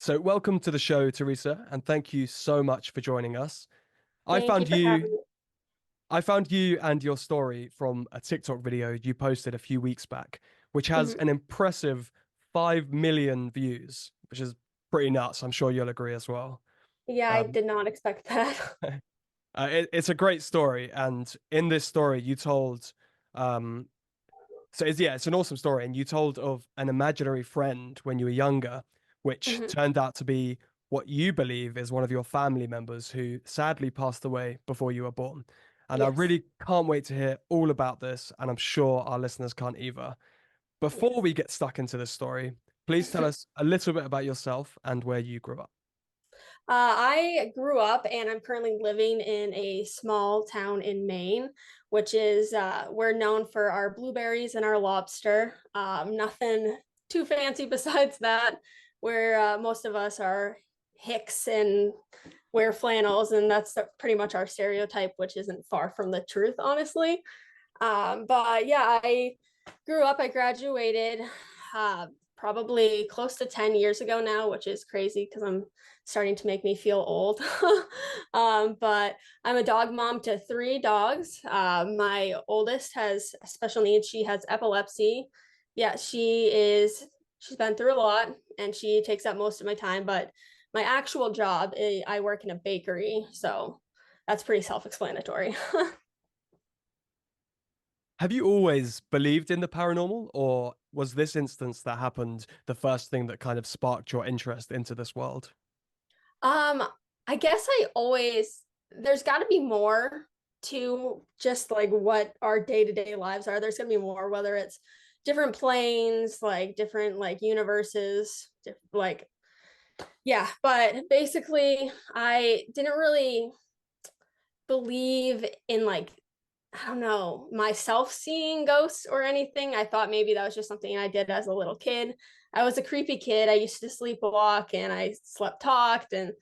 So, welcome to the show, Teresa, and thank you so much for joining us. I Thank you found for having you me. I found you and your story from a TikTok video you posted a few weeks back, which has Mhm. an impressive 5 million views, which is pretty nuts. I'm sure you'll agree as well. Yeah, I Um, did not expect that. it's a great story, and in this story, you told, it's an awesome story, and you told of an imaginary friend when you were younger, which Mhm. turned out to be what you believe is one of your family members who sadly passed away before you were born. And I Yes. really can't wait to hear all about this, and I'm sure our listeners can't either. Before Yes. we get stuck into this story, please tell us a little bit about yourself and where you grew up. I grew up and I'm currently living in a small town in Maine, which is we're known for our blueberries and our lobster. Nothing too fancy besides that. Where most of us are hicks and wear flannels, and pretty much our stereotype, which isn't far from the truth, honestly. But yeah, I grew up, I graduated uh, probably close to 10 years ago now, which is crazy because I'm starting to make me feel old. But I'm a dog mom to three dogs. My oldest has special needs. She has epilepsy. Yeah, she's been through a lot and she takes up most of my time. But my actual job, I work in a bakery. So that's pretty self explanatory. Have you always believed in the paranormal, or was this instance that happened the first thing that kind of sparked your interest into this world? Um, I guess I always there's got to be more to just like what our day-to-day lives are. There's going to be more, whether it's different planes, like different like universes, like yeah, but basically I didn't really believe in like I don't know, myself seeing ghosts or anything. I thought maybe that was just something I did as a little kid. I was a creepy kid. I used to sleepwalk and I slept talked, and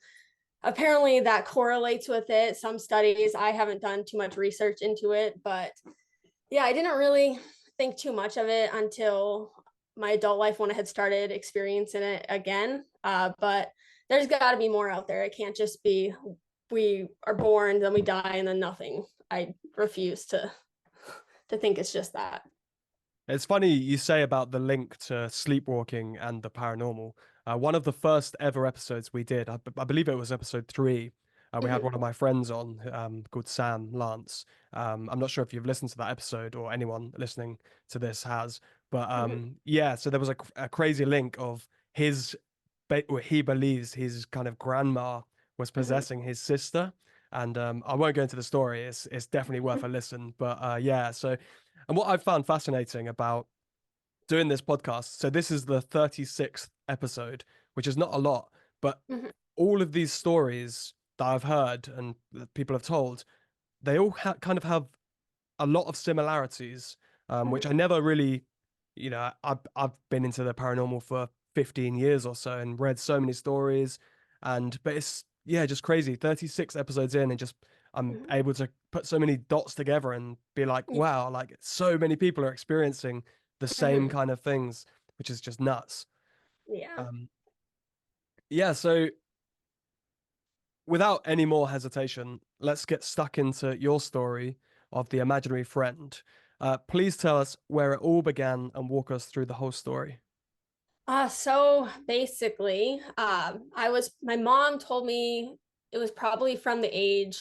apparently that correlates with it. Some studies, I haven't done too much research into it, but yeah, I didn't really think too much of it until my adult life when I had started experiencing it again. But there's got to be more out there. It can't just be we are born, then we die, and then nothing. I refuse to think it's just that. It's funny you say about the link to sleepwalking and the paranormal. One of the first ever episodes we did, I believe it was episode 3. We had Mhm. one of my friends on called Sam Lance. I'm not sure if you've listened to that episode or anyone listening to this has, but Mhm. yeah. So there was a crazy link of what he believes his kind of grandma was Mhm. possessing his sister, and I won't go into the story. It's definitely worth a listen. But yeah, so. And what I've found fascinating about doing this podcast, so this is the 36th episode, which is not a lot, but Mhm. all of these stories that I've heard and that people have told, they all kind of have a lot of similarities, which Mhm. I never really, I've been into the paranormal for 15 years or so and read so many stories, but it's yeah, just crazy. 36 episodes in, and just I'm Mhm. able to put so many dots together and be like, Yeah. wow, like so many people are experiencing the same Mhm. kind of things, which is just nuts. Yeah. Um, yeah, so without any more hesitation, let's get stuck into your story of the imaginary friend. Please tell us where it all began and walk us through the whole story. So basically, my mom told me it was probably from the age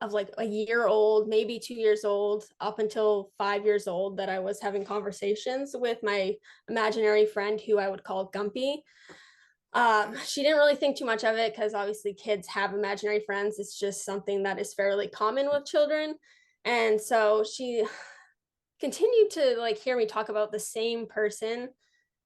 of like a year old, maybe 2 years old, up until 5 years old, that I was having conversations with my imaginary friend who I would call Gumpy. She didn't really think too much of it because obviously kids have imaginary friends. It's just something that is fairly common with children. And so she continued to like hear me talk about the same person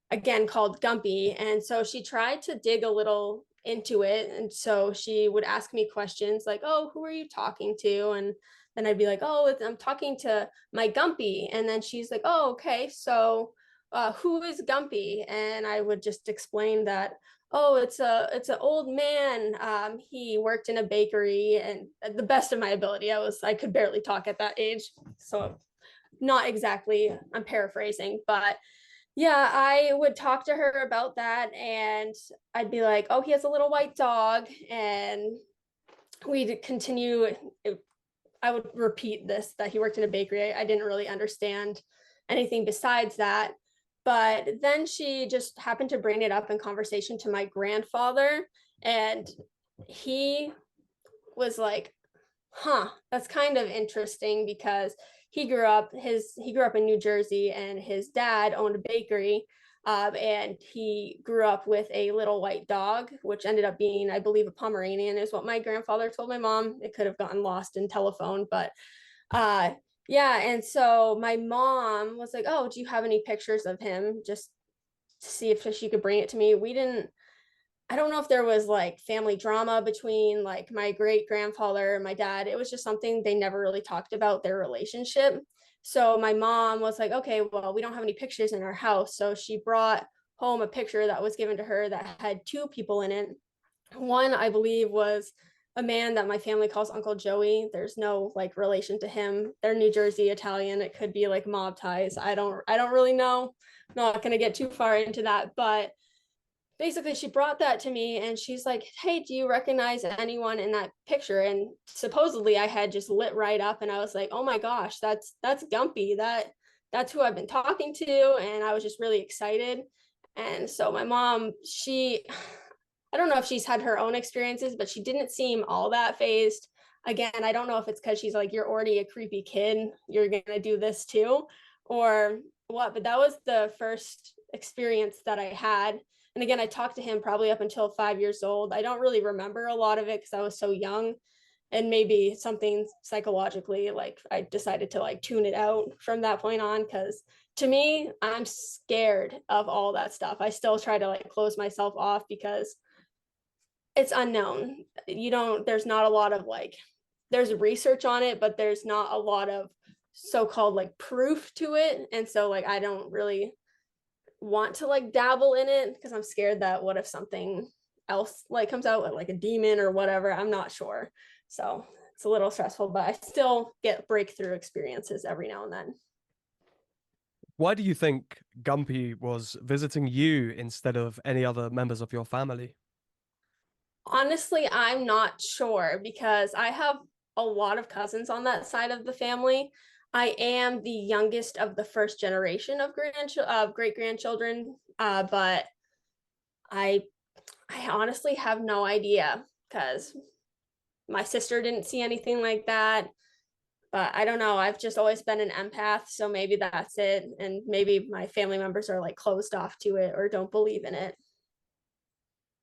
again called Gumpy. And so she tried to dig a little into it. And so she would ask me questions like, oh, who are you talking to? And then I'd be like, oh, I'm talking to my Gumpy. And then she's like, oh, okay. So who is Gumpy? And I would just explain that, oh, it's an old man. He worked in a bakery, and the best of my ability, I could barely talk at that age. So not exactly, I'm paraphrasing, but Yeah, I would talk to her about that, and I'd be like, "Oh, he has a little white dog," and we'd continue. I would repeat this that he worked in a bakery. I didn't really understand anything besides that. But then she just happened to bring it up in conversation to my grandfather, and he was like, huh, that's kind of interesting because he grew up in New Jersey, and his dad owned a bakery, and he grew up with a little white dog, which ended up being, I believe, a Pomeranian, is what my grandfather told my mom. It could have gotten lost in telephone, but uh, yeah. And so my mom was like, "Oh, do you have any pictures of him?" Just to see if she could bring it to me. We didn't I don't know if there was like family drama between like my great grandfather and my dad. It was just something they never really talked about their relationship. So my mom was like, okay, well, we don't have any pictures in our house. So she brought home a picture that was given to her that had two people in it. One, I believe, was a man that my family calls Uncle Joey. There's no like relation to him. They're New Jersey Italian. It could be like mob ties. I don't really know. I'm not gonna get too far into that, but basically she brought that to me and she's like, hey, do you recognize anyone in that picture? And supposedly I had just lit right up, and I was like, oh my gosh, that's Gumpy. That's who I've been talking to. And I was just really excited. And so my mom, she I don't know if she's had her own experiences, but she didn't seem all that phased. Again, I don't know if it's because she's like, you're already a creepy kid, you're gonna do this too, or what, but that was the first experience that I had. And again, I talked to him probably up until 5 years old. I don't really remember a lot of it because I was so young, and maybe something psychologically, like I decided to like tune it out from that point on, because to me, I'm scared of all that stuff. I still try to like close myself off because it's unknown. You don't, there's not a lot of like, there's research on it, but there's not a lot of so-called like proof to it. And so like I don't really want to like dabble in it because I'm scared that what if something else like comes out like a demon or whatever. I'm not sure. So it's a little stressful, but I still get breakthrough experiences every now and then. Why do you think Gumpy was visiting you instead of any other members of your family? Honestly, I'm not sure because I have a lot of cousins on that side of the family. I am the youngest of the first generation of great grandchildren, but I I honestly have no idea because my sister didn't see anything like that. But I don't know. I've just always been an empath, so maybe that's it, and maybe my family members are like closed off to it or don't believe in it.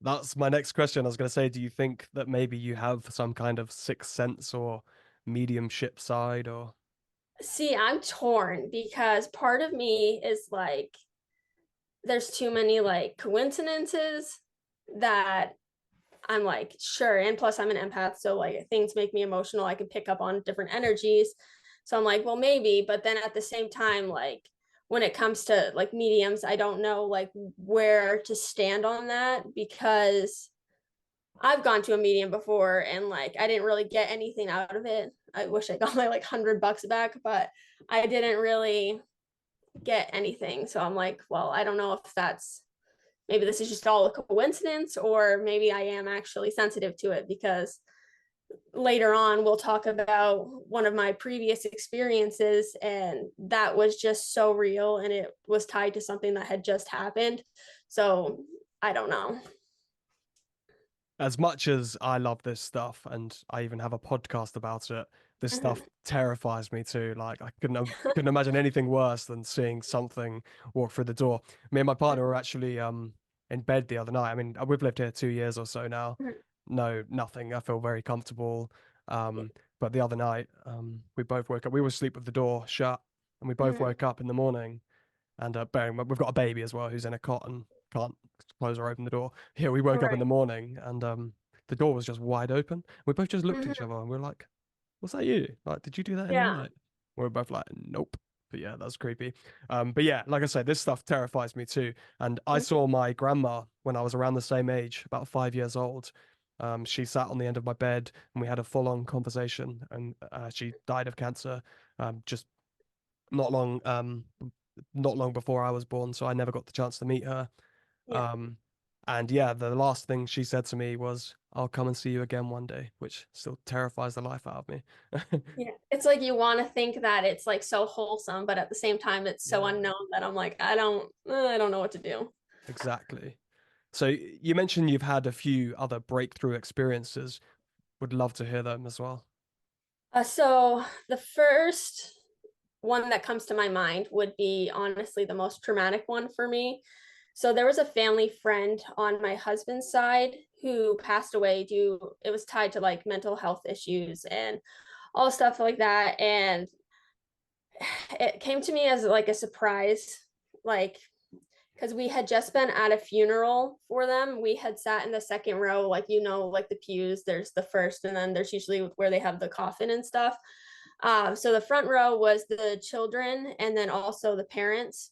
That's my next question. I was going to say, do you think that maybe you have some kind of sixth sense or mediumship side or See, I'm torn because part of me is like, there's too many like coincidences that I'm like, sure. And plus, I'm an empath. So, like, things make me emotional. I can pick up on different energies. So, I'm like, well, maybe. But then at the same time, like, when it comes to like mediums, I don't know like where to stand on that because I've gone to a medium before and like I didn't really get anything out of it. I wish I got my like $100 back, but I didn't really get anything. So I'm like, well, I don't know if that's, maybe this is just all a coincidence, or maybe I am actually sensitive to it because later on we'll talk about one of my previous experiences, and that was just so real and it was tied to something that had just happened. So I don't know. as much as I love this stuff and I even have a podcast about it, this stuff Mhm. terrifies me too. Like I couldn't imagine anything worse than seeing something walk through the door. Me and my partner were actually in bed the other night. I mean, we've lived here 2 years or so now. No, nothing. I feel very comfortable. Yeah. But the other night, we both woke up. We were asleep with the door shut, and we both Mhm. woke up in the morning. And we've got a baby as well who's in a cot and can't close or open the door. Yeah, we woke up in Right. the morning and the door was just wide open. We both just looked at each Mhm. other and we are like, "Was that you? Like, did you do that in the Yeah. night?" We are both like, "Nope." But yeah, that's creepy. But yeah, like I said, this stuff terrifies me too. And I Mhm. saw my grandma when I was around the same age, about 5 years old. She sat on the end of my bed and we had a full-on conversation. And she died of cancer just not long. not long before I was born, so I never got the chance to meet her. Yeah. Um, and yeah, the last thing she said to me was, "I'll come and see you again one day," which still terrifies the life out of me. Yeah. It's like you want to think that it's like so wholesome, but at the same time it's so Yeah, unknown that I'm like, I don't know what to do. exactly. So you mentioned you've had a few other breakthrough experiences. Would love to hear them as well. So the first one that comes to my mind would be honestly the most traumatic one for me. So there was a family friend on my husband's side who passed away it was tied to like mental health issues and all stuff like that. And it came to me as like a surprise, like because we had just been at a funeral for them. We had sat in the second row, like like the pews, there's the first, and then there's usually where they have the coffin and stuff. So the front row was the children and then also the parents.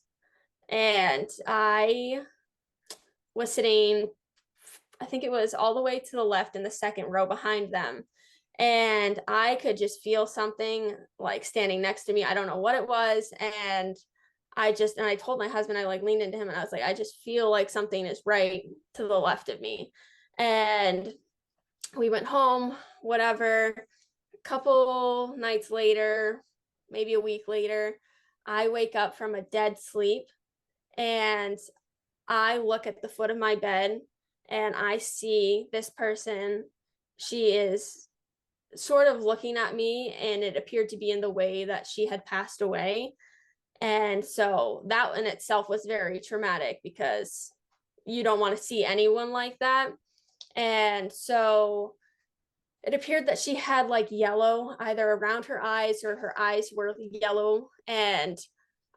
And I was sitting, I think it was all the way to the left in the second row behind them. And I could just feel something like standing next to me. I don't know what it was. And I told my husband, I like leaned into him and I was like, I just feel like something is right to the left of me. And we went home, whatever. A couple nights later, maybe a week later, I wake up from a dead sleep and I look at the foot of my bed and I see this person. She is sort of looking at me, and it appeared to be in the way that she had passed away. And so that in itself was very traumatic because you don't want to see anyone like that. And so it appeared that she had like yellow either around her eyes or her eyes were yellow. And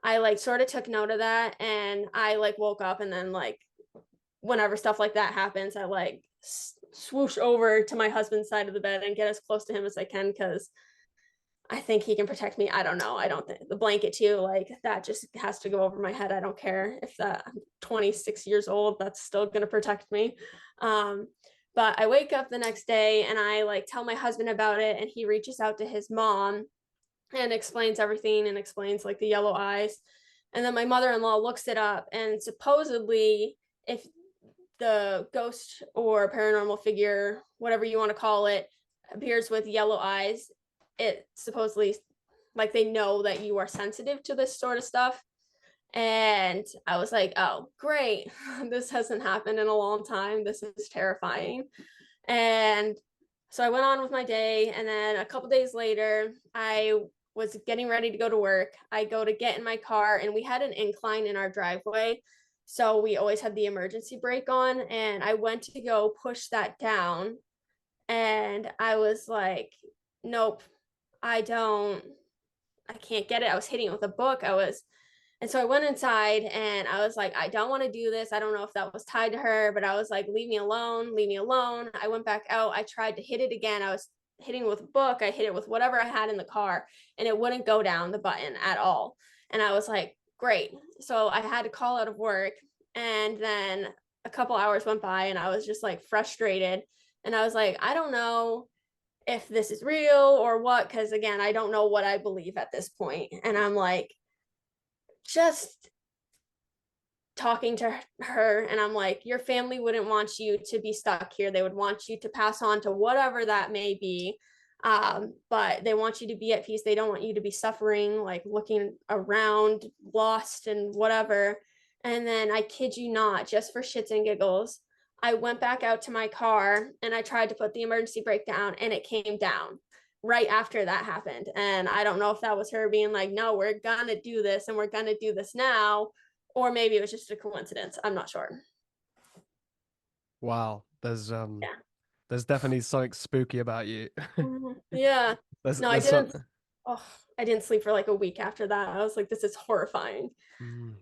I like sort of took note of that, and I like woke up, and then like whenever stuff like that happens, I like swoosh over to my husband's side of the bed and get as close to him as I can because I think he can protect me. I don't know. I don't think the blanket too, like that just has to go over my head. I don't care if I'm 26 years old, that's still going to protect me. Um, but I wake up the next day and I like tell my husband about it, and he reaches out to his mom and explains everything and explains like the yellow eyes. And then my mother-in-law looks it up, and supposedly if the ghost or paranormal figure, whatever you want to call it, appears with yellow eyes, it supposedly like they know that you are sensitive to this sort of stuff. And I was like, oh, great. This hasn't happened in a long time. This is terrifying. And so I went on with my day. And then a couple days later, I was getting ready to go to work. I go to get in my car, and we had an incline in our driveway. So we always had the emergency brake on. And I went to go push that down. And I was like, nope, I don't, I can't get it. I was hitting it with a book. And so I went inside and I was like, I don't want to do this. I don't know if that was tied to her, but I was like, leave me alone, leave me alone. I went back out. I tried to hit it again. I was hitting with a book. I hit it with whatever I had in the car, and it wouldn't go down the button at all. And I was like, great. So I had to call out of work. And then a couple hours went by and I was just like frustrated. And I was like, I don't know if this is real or what, because again, I don't know what I believe at this point. And I'm like, just talking to her, and I'm like, your family wouldn't want you to be stuck here. They would want you to pass on to whatever that may be. But they want you to be at peace. They don't want you to be suffering, like looking around, lost and whatever. And then I kid you not, just for shits and giggles, I went back out to my car and I tried to put the emergency brake down, and it came down right after that happened. And I don't know if that was her being like, no, we're gonna do this and we're gonna do this now, or maybe it was just a coincidence. I'm not sure. Wow, Yeah. there's definitely something spooky about you. Yeah. No, I There's some. didn't. Oh, I didn't sleep for like a week after that. I was like, this is horrifying.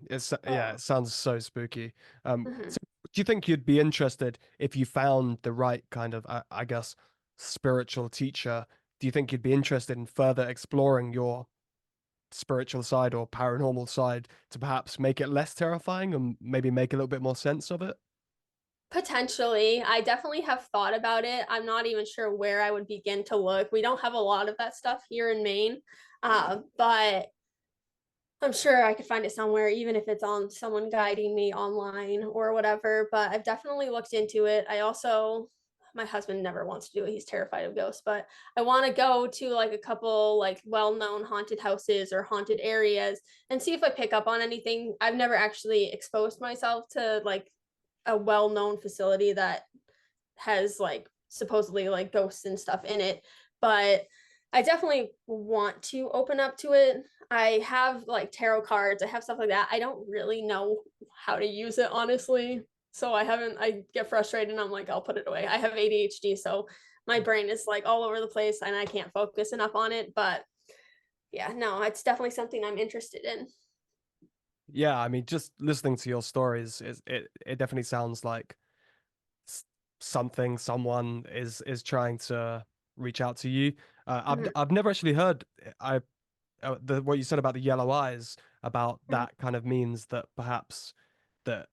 It's yeah, Oh. it sounds so spooky. Mhm. So do you think you'd be interested if you found the right kind of, I guess, spiritual teacher? Do you think you'd be interested in further exploring your spiritual side or paranormal side to perhaps make it less terrifying and maybe make a little bit more sense of it? Potentially. I definitely have thought about it. I'm not even sure where I would begin to look. We don't have a lot of that stuff here in Maine. But I'm sure I could find it somewhere, even if it's on someone guiding me online or whatever. But I've definitely looked into it. I also, my husband never wants to do it. He's terrified of ghosts, but I want to go to like a couple like well-known haunted houses or haunted areas and see if I pick up on anything. I've never actually exposed myself to like a well-known facility that has like supposedly like ghosts and stuff in it, but I definitely want to open up to it. I have like tarot cards, I have stuff like that. I don't really know how to use it, honestly. So I haven't, I get frustrated and I'm like, I'll put it away. I have ADHD, so my brain is like all over the place and I can't focus enough on it. But yeah, no, it's definitely something I'm interested in. Yeah, I mean, just listening to your stories, it definitely sounds like s- something someone is trying to reach out to you. Mhm, I've never actually heard what you said about the yellow eyes, about mhm, that kind of means that perhaps that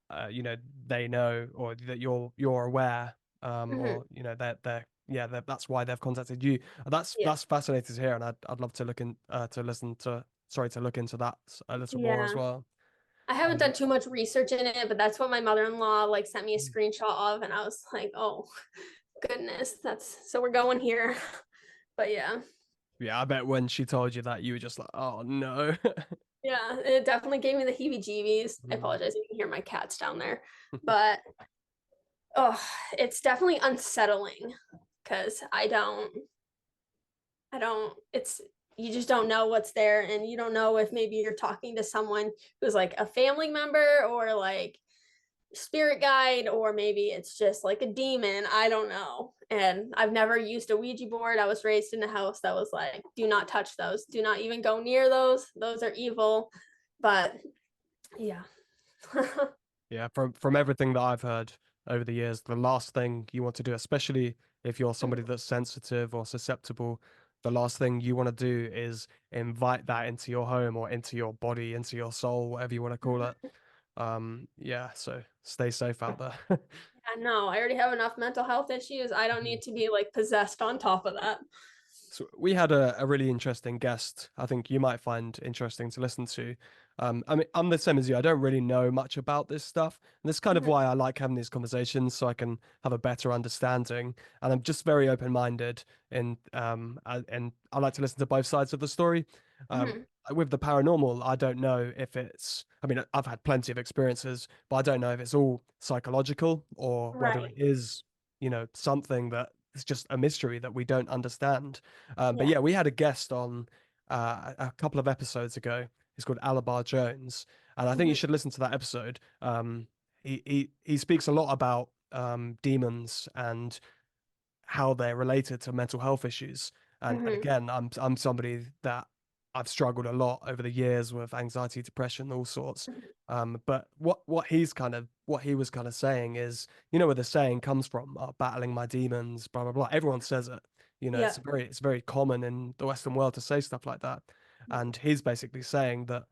they know, or that you're aware, mhm. or they're yeah, that's why they've contacted you. Yeah. That's fascinating to hear, and I'd love to look in to listen to sorry to look into that a little more as Yeah. well. I haven't Um, done too much research in it, but that's what my mother-in-law like sent me a screenshot of, and I was like, "Oh goodness, that's so we're going here." But yeah, yeah, I bet when she told you that, you were just like, oh no. yeah, it definitely gave me the heebie-jeebies. I Mm. apologize, you can hear my cats down there, but oh, it's definitely unsettling because I don't. It's you just don't know what's there, and you don't know if maybe you're talking to someone who's like a family member or like spirit guide, or maybe it's just like a demon. I don't know. And I've never used a Ouija board. I was raised in a house that was like, do not touch those. Do not even go near those. Those are evil. But yeah. Yeah, from everything that I've heard over the years, the last thing you want to do, especially if you're somebody that's sensitive or susceptible, the last thing you want to do is invite that into your home or into your body, into your soul, whatever you want to call it. Yeah, so stay safe out there. I know. I already have enough mental health issues. I don't need to be like possessed on top of that. So we had a really interesting guest. I think you might find interesting to listen to. I mean, I'm the same as you. I don't really know much about this stuff, and that's kind of Mhm, why I like having these conversations, so I can have a better understanding. And I'm just very open-minded, and I like to listen to both sides of the story. Um, mhm. with the paranormal, I don't know if it's. I mean, I've had plenty of experiences, but I don't know if it's all psychological or whether it Right. is, something that it's just a mystery that we don't understand. But Yeah. yeah, we had a guest on a couple of episodes ago. He's called Alabar Jones, and I think you Mhm, should listen to that episode. He speaks a lot about demons and how they're related to mental health issues. And mhm. again, I'm somebody that I've struggled a lot over the years with anxiety, depression, all sorts. But what he was kind of saying is, where the saying comes from, battling my demons, blah blah blah. Everyone says it. Yeah. It's very common in the Western world to say stuff like that. And he's basically saying that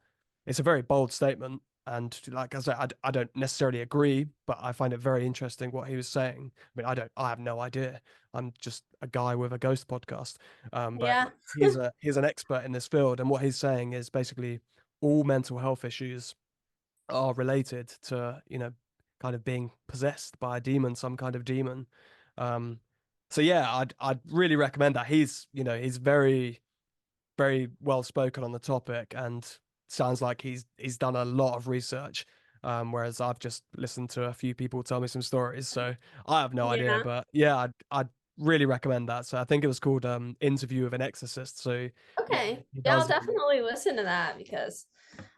it's a very bold statement. And like I said, I don't necessarily agree, but I find it very interesting what he was saying. I mean, I have no idea. I'm just a guy with a ghost podcast. But Yeah. he's an expert in this field, and what he's saying is basically all mental health issues are related to, kind of being possessed by a demon, some kind of demon. Um, so yeah, I'd really recommend that. He's very very well spoken on the topic, and sounds like he's done a lot of research. Whereas I've just listened to a few people tell me some stories, so I have no idea. Yeah. But yeah, I'd really recommend that. So I think it was called Interview with an Exorcist. So yeah, Okay. he Yeah, I'll does. definitely listen to that because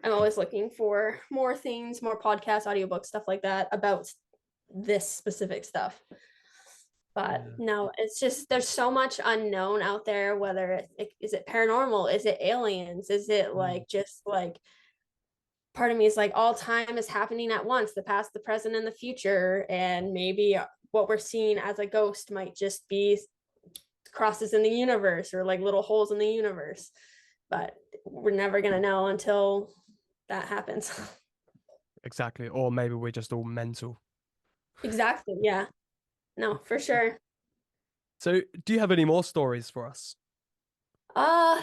I'm always looking for more things, more podcasts, audiobooks, stuff like that about this specific stuff. But Yeah. no, it's just there's so much unknown out there, whether is it paranormal, is it aliens, is it Mm. like just like part of me is like all time is happening at once, the past, the present, and the future, and maybe what we're seeing as a ghost might just be crosses in the universe or like little holes in the universe, but we're never going to know until that happens. Exactly. Or maybe we're just all mental. Exactly, yeah, no, for sure. So do you have any more stories for us?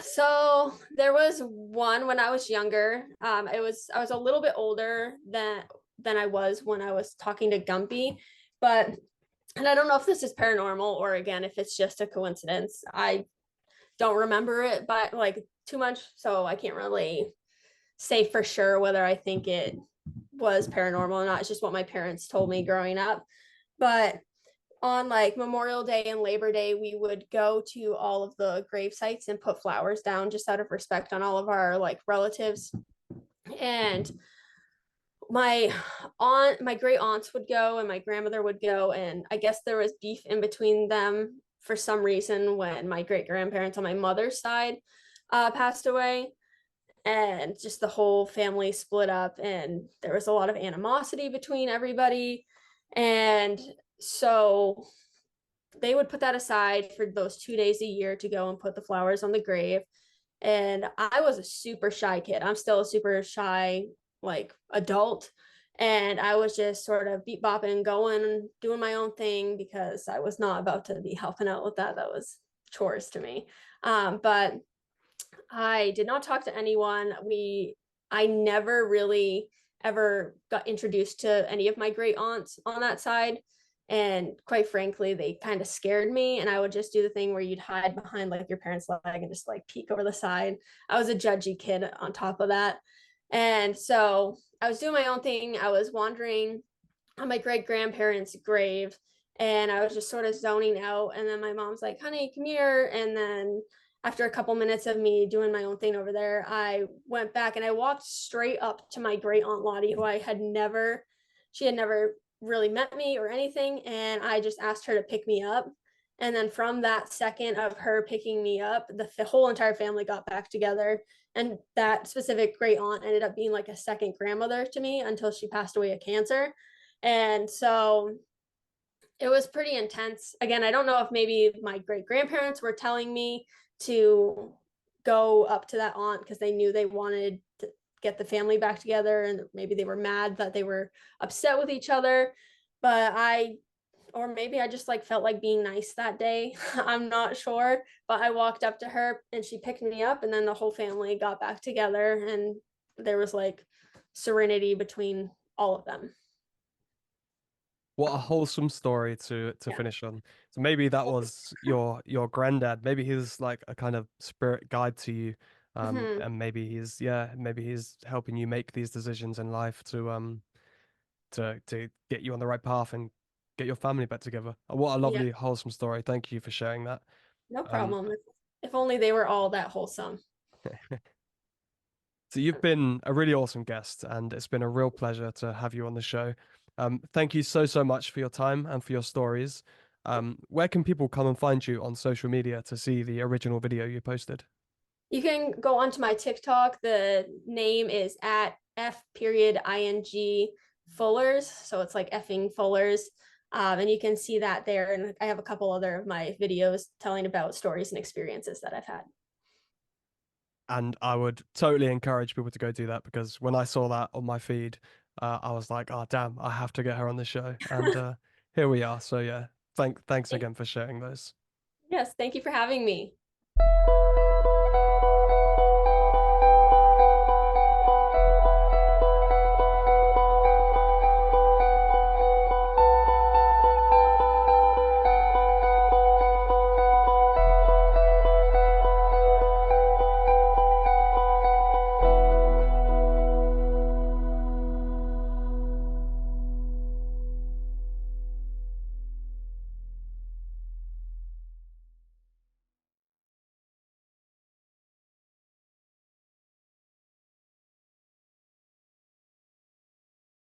So there was one when I was younger. I was a little bit older than I was when I was talking to Gumpy, but and I don't know if this is paranormal or again if it's just a coincidence. I don't remember it, but like too much, so I can't really say for sure whether I think it was paranormal or not. It's just what my parents told me growing up. But on like Memorial Day and Labor Day, we would go to all of the grave sites and put flowers down just out of respect on all of our like relatives. And my great aunts would go and my grandmother would go, and I guess there was beef in between them for some reason when my great grandparents on my mother's side passed away, and just the whole family split up, and there was a lot of animosity between everybody. And so they would put that aside for those 2 days a year to go and put the flowers on the grave. And I was a super shy kid. I'm still a super shy, like adult. And I was just sort of beat bopping, going, doing my own thing because I was not about to be helping out with that. That was chores to me. But I did not talk to anyone. I never really ever got introduced to any of my great aunts on that side. And quite frankly, they kind of scared me. And I would just do the thing where you'd hide behind like your parents' leg and just like peek over the side. I was a judgy kid on top of that. And so I was doing my own thing. I was wandering on my great grandparents' grave, and I was just sort of zoning out. And then my mom's like, honey, come here. And then after a couple minutes of me doing my own thing over there, I went back and I walked straight up to my great aunt Lottie, who she had never really met me or anything. And I just asked her to pick me up. And then from that second of her picking me up, the whole entire family got back together. And that specific great aunt ended up being like a second grandmother to me until she passed away of cancer. And so it was pretty intense. Again, I don't know if maybe my great grandparents were telling me to go up to that aunt because they knew they wanted to get the family back together, and maybe they were mad that they were upset with each other. But or maybe I just like felt like being nice that day. I'm not sure, but I walked up to her and she picked me up, and then the whole family got back together, and there was like serenity between all of them. What a wholesome story to Yeah. finish on. So maybe that was your granddad. Maybe he's like a kind of spirit guide to you. Mm-hmm. And maybe maybe he's helping you make these decisions in life to get you on the right path and get your family back together. What a Yeah. lovely wholesome story. Thank you for sharing that. No Um, problem. If only they were all that wholesome. so you've been a really awesome guest, and it's been a real pleasure to have you on the show. Thank you so much for your time and for your stories. Where can people come and find you on social media to see the original video you posted? You can go onto my TikTok. The name is at F period ing Fullers. So it's like effing Fullers. And you can see that there. And I have a couple other of my videos telling about stories and experiences that I've had. And I would totally encourage people to go do that because when I saw that on my feed, I was like, oh damn, I have to get her on the show. And here we are. So yeah, thanks again for sharing those. Yes, thank you for having me.